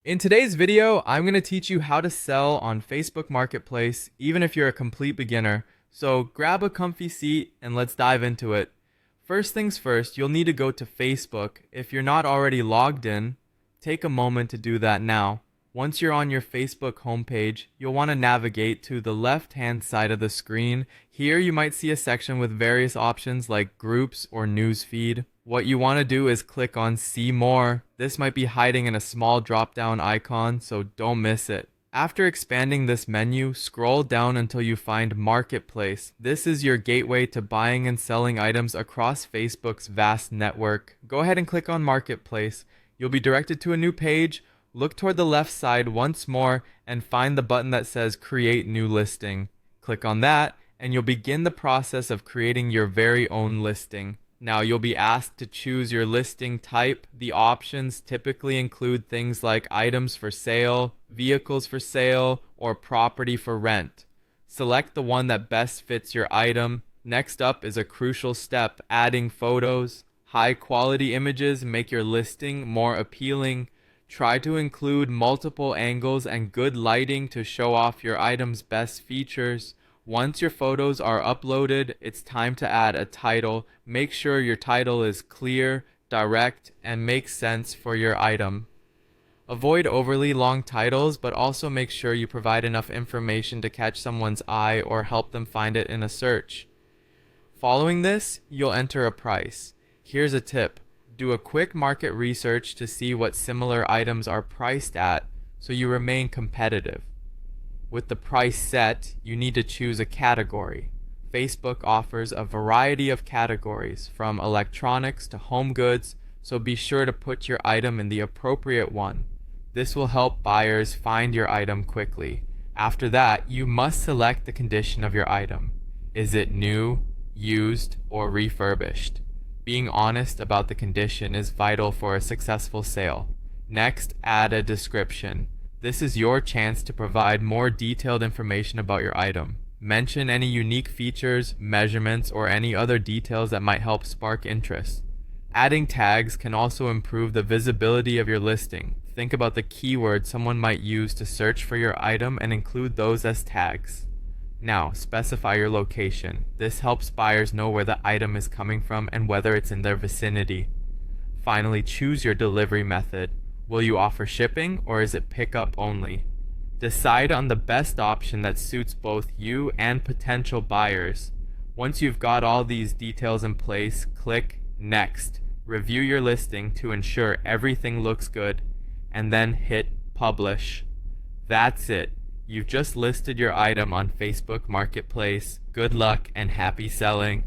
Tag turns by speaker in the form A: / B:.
A: In today's video, I'm going to teach you how to sell on Facebook Marketplace, even if you're a complete beginner. So grab a comfy seat and let's dive into it. First things first, you'll need to go to Facebook. If you're not already logged in, take a moment to do that now. Once you're on your Facebook homepage, you'll want to navigate to the left-hand side of the screen. Here you might see a section with various options like groups or news feed. What you want to do is click on See More. This might be hiding in a small drop-down icon, so don't miss it. After expanding this menu, scroll down until you find Marketplace. This is your gateway to buying and selling items across Facebook's vast network. Go ahead and click on Marketplace. You'll be directed to a new page. Look toward the left side once more and find the button that says Create New Listing. Click on that and you'll begin the process of creating your very own listing. Now you'll be asked to choose your listing type. The options typically include things like items for sale, vehicles for sale, or property for rent. Select the one that best fits your item. Next up is a crucial step, adding photos. High quality images make your listing more appealing. Try to include multiple angles and good lighting to show off your item's best features. Once your photos are uploaded, it's time to add a title. Make sure your title is clear, direct, and makes sense for your item. Avoid overly long titles, but also make sure you provide enough information to catch someone's eye or help them find it in a search. Following this, you'll enter a price. Here's a tip. Do a quick market research to see what similar items are priced at so you remain competitive. With the price set, you need to choose a category. Facebook offers a variety of categories from electronics to home goods, so be sure to put your item in the appropriate one. This will help buyers find your item quickly. After that, you must select the condition of your item. Is it new, used, or refurbished? Being honest about the condition is vital for a successful sale. Next, add a description. This is your chance to provide more detailed information about your item. Mention any unique features, measurements, or any other details that might help spark interest. Adding tags can also improve the visibility of your listing. Think about the keywords someone might use to search for your item and include those as tags. Now, specify your location. This helps buyers know where the item is coming from and whether it's in their vicinity. Finally, choose your delivery method. Will you offer shipping or is it pickup only? Decide on the best option that suits both you and potential buyers. Once you've got all these details in place, click Next. Review your listing to ensure everything looks good, and then hit Publish. That's it. You've just listed your item on Facebook Marketplace. Good luck and happy selling.